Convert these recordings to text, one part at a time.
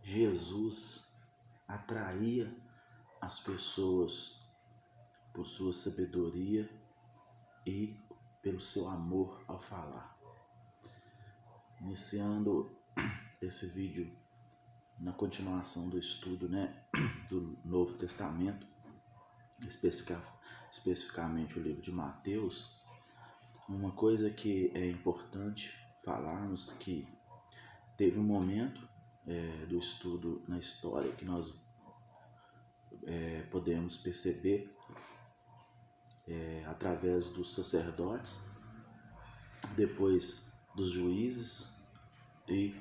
Jesus atraía as pessoas por sua sabedoria e pelo seu amor ao falar. Iniciando esse vídeo na continuação do estudo, do Novo Testamento, especificamente o livro de Mateus, uma coisa que é importante falarmos que teve um momento do estudo na história que nós podemos perceber através dos sacerdotes, depois dos juízes e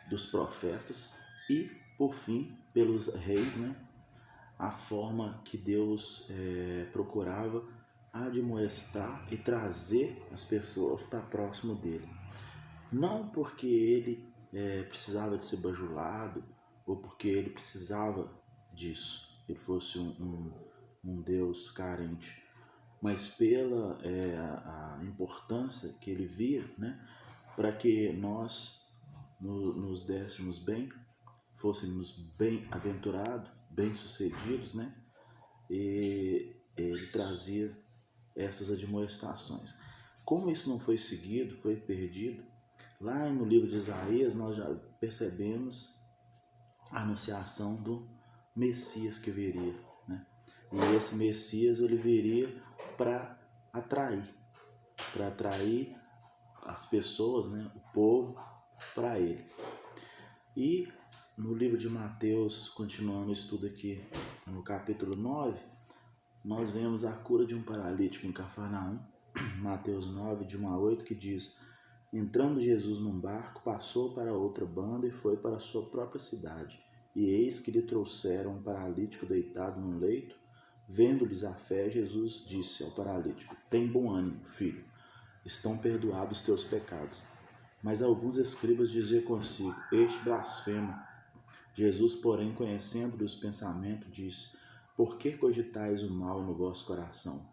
dos profetas e, por fim, pelos reis, a forma que Deus procurava admoestar e trazer as pessoas para próximo dele. Não porque ele precisava de ser bajulado ou porque ele precisava disso, ele fosse um Deus carente, mas pela a importância que ele via, para que nós nos dessemos bem, fôssemos bem-aventurados, bem-sucedidos, e ele trazia essas admoestações. Como isso não foi seguido, foi perdido, lá no livro de Isaías nós já percebemos a anunciação do Messias que viria, E esse Messias ele viria para atrair as pessoas, o povo, para ele. E no livro de Mateus, continuando o estudo aqui no capítulo 9, nós vemos a cura de um paralítico em Cafarnaum, Mateus 9, de 1 a 8, que diz: entrando Jesus num barco, passou para outra banda e foi para a sua própria cidade. E eis que lhe trouxeram um paralítico deitado num leito. Vendo-lhes a fé, Jesus disse ao paralítico: tem bom ânimo, filho, estão perdoados os teus pecados. Mas alguns escribas diziam consigo: este blasfema. Jesus, porém, conhecendo os pensamentos, disse: por que cogitais o mal no vosso coração?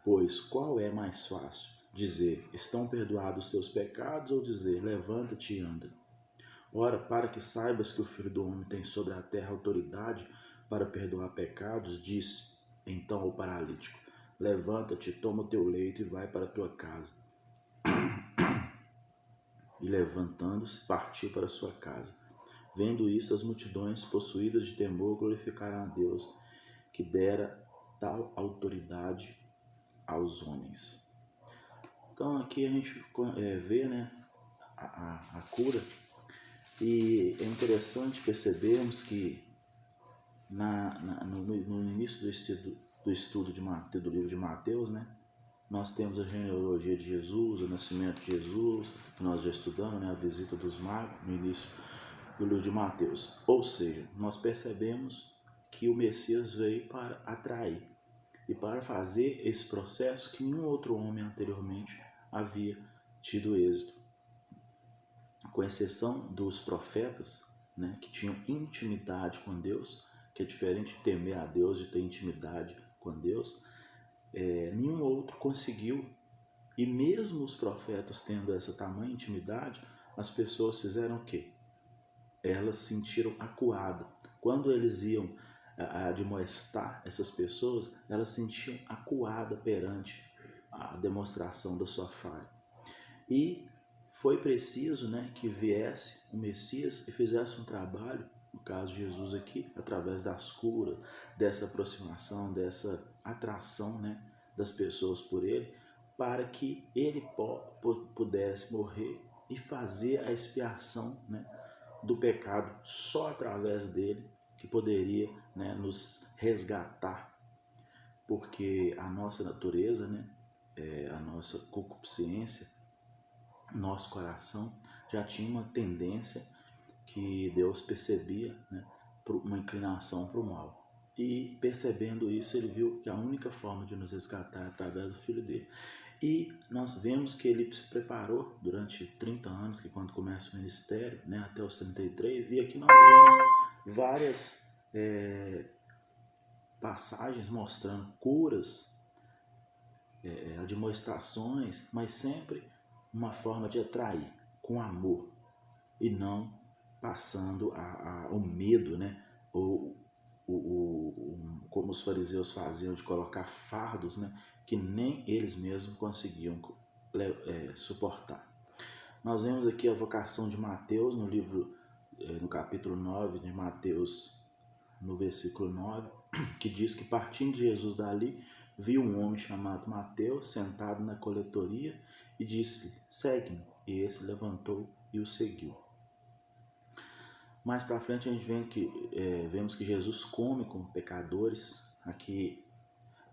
Pois qual é mais fácil, dizer: estão perdoados os teus pecados, ou dizer: levanta-te e anda? Ora, para que saibas que o Filho do Homem tem sobre a terra autoridade para perdoar pecados, disse então ao paralítico: levanta-te, toma o teu leito e vai para a tua casa. E levantando-se, partiu para a sua casa. Vendo isso, as multidões, possuídas de temor, glorificaram a Deus, que dera tal autoridade aos homens. Então aqui a gente vê a cura, e é interessante percebermos que no início do estudo do livro de Mateus, nós temos a genealogia de Jesus, o nascimento de Jesus, que nós já estudamos, a visita dos magos no início do livro de Mateus. Ou seja, nós percebemos que o Messias veio para atrair e para fazer esse processo que nenhum outro homem anteriormente havia tido êxito. Com exceção dos profetas, que tinham intimidade com Deus, que é diferente de temer a Deus, de ter intimidade com Deus, nenhum outro conseguiu. E mesmo os profetas tendo essa tamanha intimidade, as pessoas fizeram o quê? Elas se sentiram acuadas. Quando eles iam admoestar essas pessoas, elas se sentiam acuadas perante a demonstração da sua falha. E foi preciso que viesse o Messias e fizesse um trabalho, no caso de Jesus aqui, através das curas, dessa aproximação, dessa atração das pessoas por ele, para que ele pudesse morrer e fazer a expiação do pecado. Só através dele que poderia nos resgatar, porque a nossa natureza, a nossa concupiscência, nosso coração já tinha uma tendência que Deus percebia, uma inclinação para o mal. E percebendo isso, ele viu que a única forma de nos resgatar é através do Filho dele. E nós vemos que ele se preparou durante 30 anos, que quando começa o ministério, até os 33, e aqui nós vemos várias passagens mostrando curas, admoestações, mas sempre uma forma de atrair, com amor, e não passando o medo, né? Ou como os fariseus faziam, de colocar fardos, né? Que nem eles mesmos conseguiam suportar. Nós vemos aqui a vocação de Mateus no livro, no capítulo 9 de Mateus, no versículo 9, que diz que partindo de Jesus dali, viu um homem chamado Mateus sentado na coletoria e disse-lhe: segue-me. E esse levantou e o seguiu. Mais para frente a gente vemos que Jesus come com pecadores. Aqui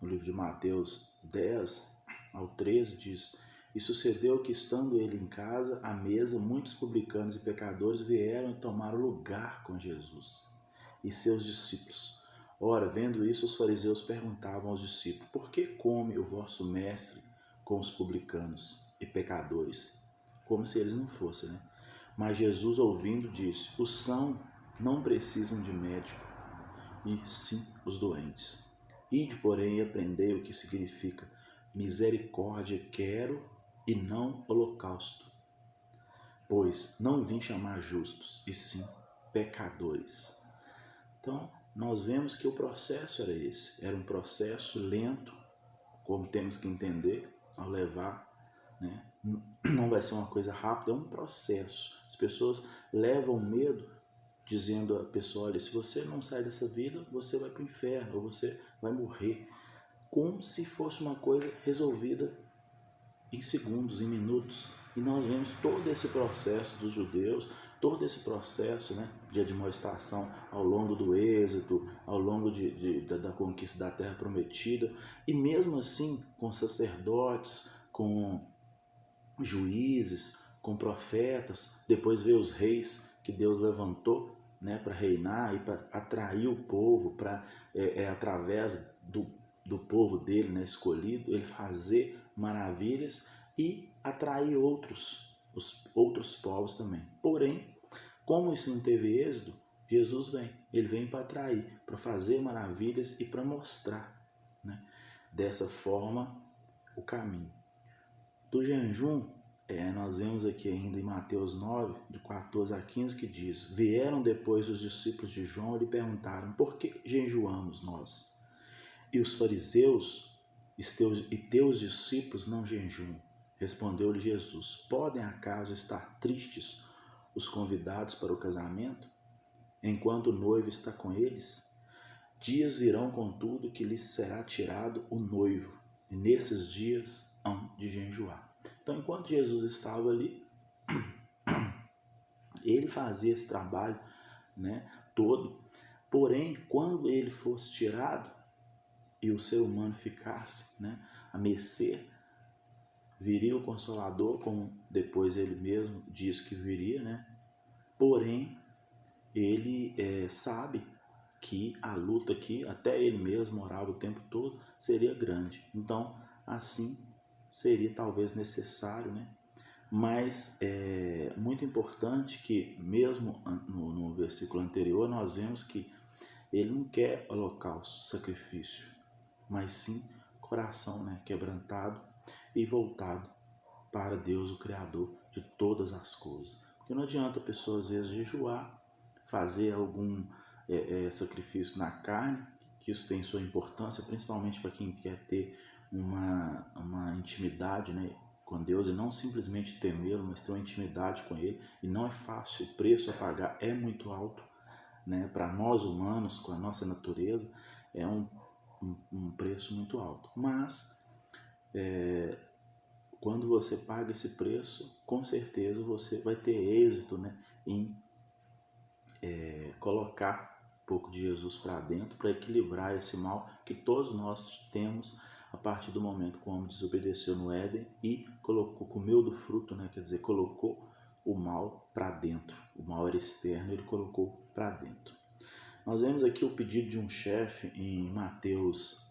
no livro de Mateus 10 ao 13 diz: e sucedeu que, estando ele em casa, à mesa, muitos publicanos e pecadores vieram e tomaram lugar com Jesus e seus discípulos. Ora, vendo isso, os fariseus perguntavam aos discípulos: por que come o vosso mestre com os publicanos e pecadores? Como se eles não fossem, né? Mas Jesus, ouvindo, disse: os sãos não precisam de médico, e sim os doentes. Ide, porém, e aprendei o que significa misericórdia quero e não holocausto, pois não vim chamar justos, e sim pecadores. Então, nós vemos que o processo era esse, era um processo lento, como temos que entender ao levar, né? Não vai ser uma coisa rápida, é um processo. As pessoas levam medo, dizendo à pessoa: olha, se você não sair dessa vida, você vai para o inferno, ou você vai morrer, como se fosse uma coisa resolvida em segundos, em minutos. E nós vemos todo esse processo dos judeus, todo esse processo, né, de admoestação ao longo do êxodo, ao longo da conquista da terra prometida, e mesmo assim com sacerdotes, com juízes, com profetas, depois veio os reis que Deus levantou, né, para reinar e para atrair o povo, para através do povo dele, né, escolhido, ele fazer maravilhas e atrair os outros povos também. Porém, como isso não teve êxito, Jesus vem. Ele vem para atrair, para fazer maravilhas e para mostrar, né, dessa forma o caminho. Do jejum, nós vemos aqui ainda em Mateus 9, de 14 a 15, que diz: vieram depois os discípulos de João e lhe perguntaram: por que jejuamos nós? E os fariseus e teus discípulos não jejuam? Respondeu-lhe Jesus: podem acaso estar tristes os convidados para o casamento, enquanto o noivo está com eles? Dias virão, contudo, que lhes será tirado o noivo, e nesses dias hão de jejuar. Então, enquanto Jesus estava ali, ele fazia esse trabalho, né, todo. Porém, quando ele fosse tirado e o ser humano ficasse, né, a mercê, viria o Consolador, como depois ele mesmo diz que viria, né? Porém, ele sabe que a luta que até ele mesmo orava o tempo todo seria grande. Então, assim, seria talvez necessário, né? Mas é muito importante que, mesmo no versículo anterior, nós vemos que ele não quer holocausto, sacrifício, mas sim coração, né, quebrantado e voltado para Deus, o Criador de todas as coisas. Porque não adianta a pessoa, às vezes, jejuar, fazer algum sacrifício na carne, que isso tem sua importância, principalmente para quem quer ter uma intimidade, né, com Deus, e não simplesmente temê-lo, mas ter uma intimidade com Ele. E não é fácil, o preço a pagar é muito alto, né, para nós humanos, com a nossa natureza, é um preço muito alto. Mas quando você paga esse preço, com certeza você vai ter êxito, né, em colocar um pouco de Jesus para dentro, para equilibrar esse mal que todos nós temos a partir do momento que o homem desobedeceu no Éden e comeu do fruto, né, quer dizer, colocou o mal para dentro. O mal era externo, ele colocou para dentro. Nós vemos aqui o pedido de um chefe em Mateus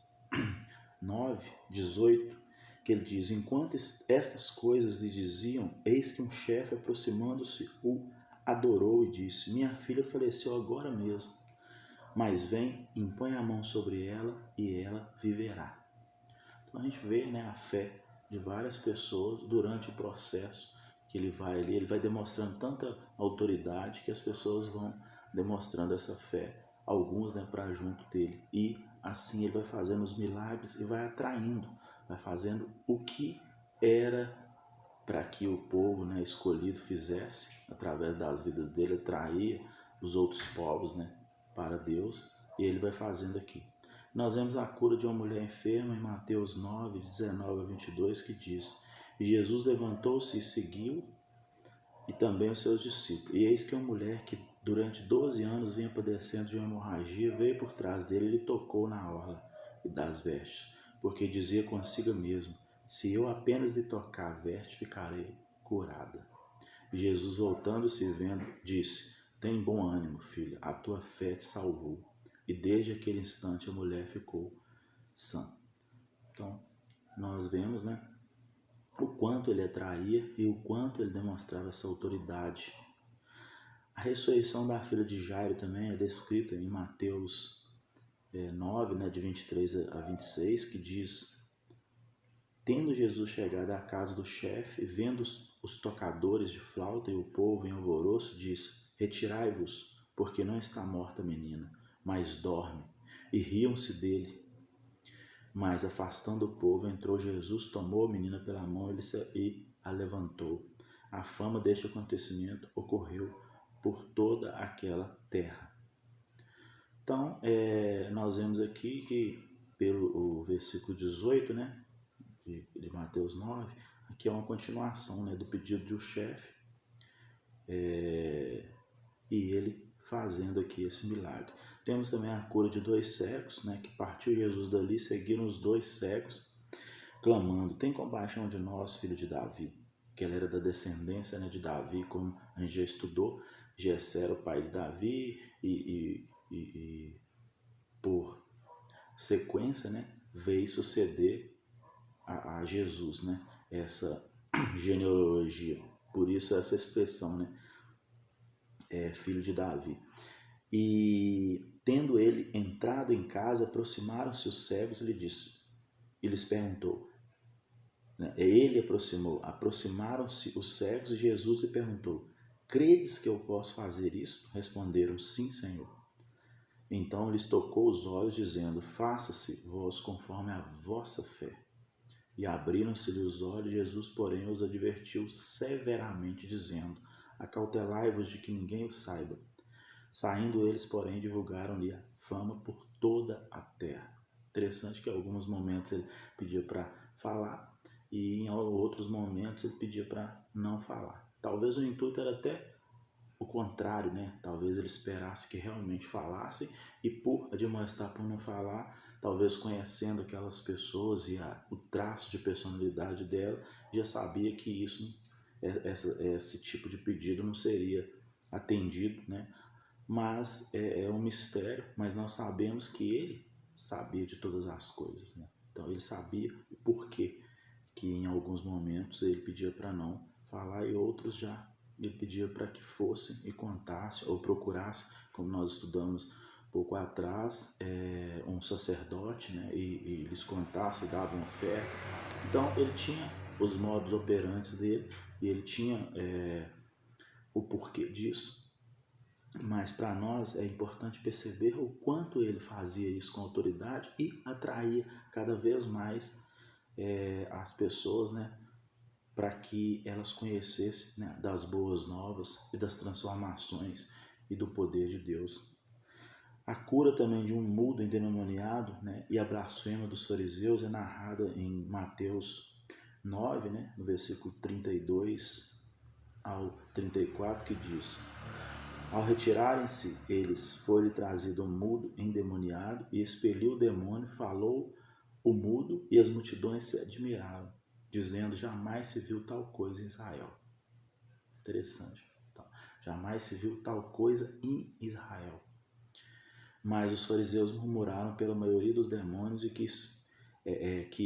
9, 18, que ele diz: enquanto estas coisas lhe diziam, eis que um chefe, aproximando-se, o adorou e disse: minha filha faleceu agora mesmo, mas vem, impõe a mão sobre ela e ela viverá. Então a gente vê, né, a fé de várias pessoas durante o processo que ele vai ali, ele vai demonstrando tanta autoridade que as pessoas vão demonstrando essa fé, alguns, né, para junto dele. E assim ele vai fazendo os milagres e vai atraindo, vai fazendo o que era para que o povo, né, escolhido fizesse através das vidas dele, atrair os outros povos, né, para Deus, e ele vai fazendo aqui. Nós vemos a cura de uma mulher enferma em Mateus 9, 19 a 22, que diz: E Jesus levantou-se e seguiu, e também os seus discípulos. E eis que uma mulher que durante 12 anos vinha padecendo de uma hemorragia veio por trás dele e lhe tocou na orla e das vestes, porque dizia consigo mesmo: se eu apenas lhe tocar a veste, ficarei curada. E Jesus, voltando-se e vendo, disse: tem bom ânimo, filha, a tua fé te salvou. E desde aquele instante a mulher ficou sã. Então, nós vemos, né, o quanto ele atraía e o quanto ele demonstrava essa autoridade. A ressurreição da filha de Jairo também é descrita em Mateus 9, né, de 23 a 26, que diz: tendo Jesus chegado à casa do chefe, vendo os tocadores de flauta e o povo em alvoroço, disse: retirai-vos, porque não está morta a menina, mas dorme. E riam-se dele. Mas, afastando o povo, entrou Jesus, tomou a menina pela mão e a levantou. A fama deste acontecimento ocorreu por toda aquela terra. Então, nós vemos aqui que, pelo versículo 18, né, de Mateus 9, aqui é uma continuação, né, do pedido do chefe, e ele fazendo aqui esse milagre. Temos também a cura de 2 cegos, né, que partiu Jesus dali, seguiram os 2 cegos, clamando: tem compaixão de nós, filho de Davi. Que ele era da descendência, né, de Davi, como a gente já estudou. Jessé era o pai de Davi e por sequência, né, veio suceder a Jesus, né, essa genealogia. Por isso essa expressão, né, filho de Davi. E tendo ele entrado em casa, aproximaram-se os cegos e lhes perguntou, né, ele aproximaram-se os cegos e Jesus lhe perguntou: credes que eu posso fazer isto? Responderam: sim, Senhor. Então lhes tocou os olhos, dizendo: faça-se vós conforme a vossa fé. E abriram-se-lhe os olhos. Jesus, porém, os advertiu severamente, dizendo: acautelai-vos de que ninguém o saiba. Saindo eles, porém, divulgaram-lhe a fama por toda a terra. Interessante que em alguns momentos ele pedia para falar e em outros momentos ele pedia para não falar. Talvez o intuito era até o contrário, né? Talvez ele esperasse que realmente falasse e por admoestar por não falar, talvez conhecendo aquelas pessoas e o traço de personalidade dela, já sabia que esse tipo de pedido não seria atendido, né? Mas é um mistério, mas nós sabemos que ele sabia de todas as coisas, né? Então ele sabia o porquê que em alguns momentos ele pedia para não falar e outros já ele pedia para que fosse e contasse ou procurasse, como nós estudamos pouco atrás, um sacerdote, né, e lhes contasse, davam oferta. Então ele tinha os modos operantes dele e ele tinha o porquê disso. Mas para nós é importante perceber o quanto ele fazia isso com autoridade e atraía cada vez mais as pessoas, né, para que elas conhecessem, né, das boas novas e das transformações e do poder de Deus. A cura também de um mudo endemoniado, né, e a blasfêmia dos fariseus é narrada em Mateus 9, né, no versículo 32 ao 34, que diz: ao retirarem-se eles, foi-lhe trazido um mudo endemoniado e expeliu o demônio, falou o mudo e as multidões se admiraram, dizendo: jamais se viu tal coisa em Israel. Interessante. Então, jamais se viu tal coisa em Israel. Mas os fariseus murmuraram pela maioria dos demônios e que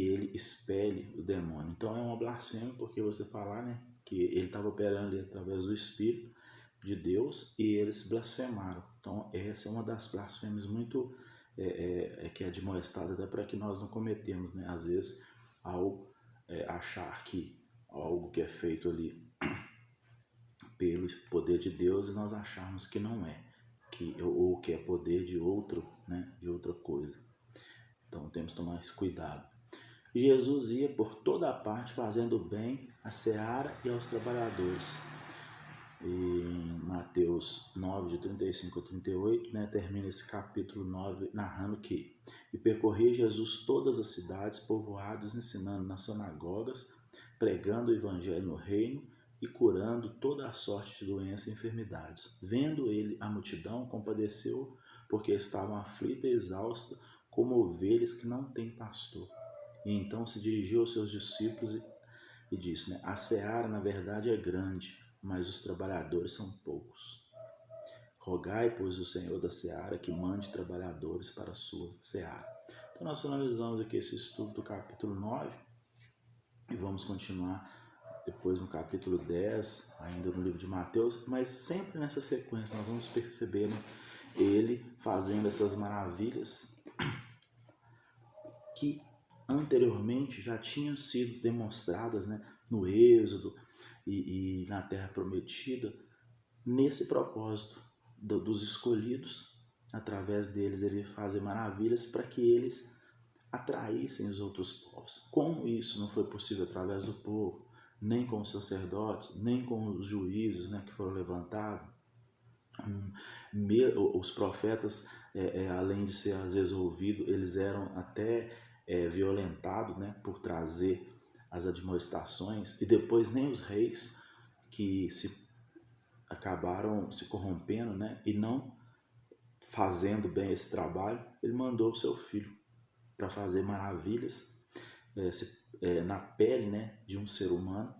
ele expele os demônios. Então é uma blasfêmia, porque você falar, né, que ele estava operando ali através do Espírito de Deus e eles blasfemaram. Então essa é uma das blasfêmias muito que é admoestada até para que nós não cometemos, né, às vezes ao achar que algo que é feito ali pelo poder de Deus e nós acharmos que não é, ou que é poder de outro, né, de outra coisa. Então temos que tomar esse cuidado. Jesus ia por toda a parte fazendo bem à seara e aos trabalhadores. E em Mateus 9, de 35 a 38, né, termina esse capítulo 9 narrando que: E percorria Jesus todas as cidades, povoados, ensinando nas sinagogas, pregando o evangelho no reino e curando toda a sorte de doenças e enfermidades. Vendo ele a multidão, compadeceu, porque estavam aflita e exausta, como ovelhas que não têm pastor. E então se dirigiu aos seus discípulos e disse, né, a seara, na verdade, é grande, mas os trabalhadores são poucos. Rogai, pois, o Senhor da seara que mande trabalhadores para a sua seara. Então nós finalizamos aqui esse estudo do capítulo 9 e vamos continuar depois no capítulo 10, ainda no livro de Mateus, mas sempre nessa sequência nós vamos perceber, né, ele fazendo essas maravilhas que anteriormente já tinham sido demonstradas, né, no Êxodo e na Terra Prometida, nesse propósito dos escolhidos. Através deles ele fazer maravilhas para que eles atraíssem os outros povos. Como isso não foi possível através do povo, nem com os sacerdotes, nem com os juízes, né, que foram levantados, os profetas, além de ser às vezes ouvidos, eles eram até violentados, né, por trazer as admoestações, e depois nem os reis que acabaram se corrompendo, né, e não fazendo bem esse trabalho, ele mandou o seu filho para fazer maravilhas na pele, né, de um ser humano,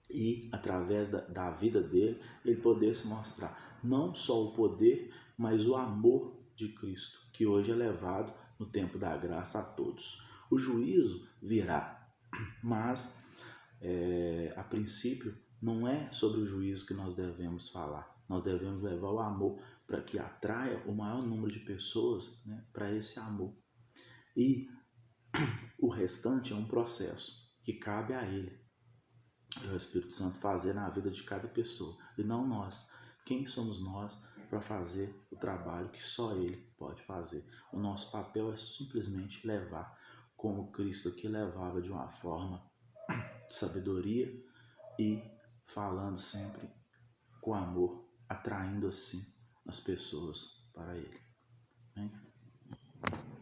e através da vida dele, ele poder se mostrar não só o poder, mas o amor de Cristo, que hoje é levado no tempo da graça a todos. O juízo virá, mas a princípio não é sobre o juízo que nós devemos falar. Nós devemos levar o amor para que atraia o maior número de pessoas, né, para esse amor. E o restante é um processo que cabe a ele, o Espírito Santo, fazer na vida de cada pessoa, e não nós. Quem somos nós para fazer o trabalho que só ele pode fazer? O nosso papel é simplesmente levar, como Cristo aqui levava, de uma forma de sabedoria e falando sempre com amor, atraindo assim as pessoas para ele. Amém?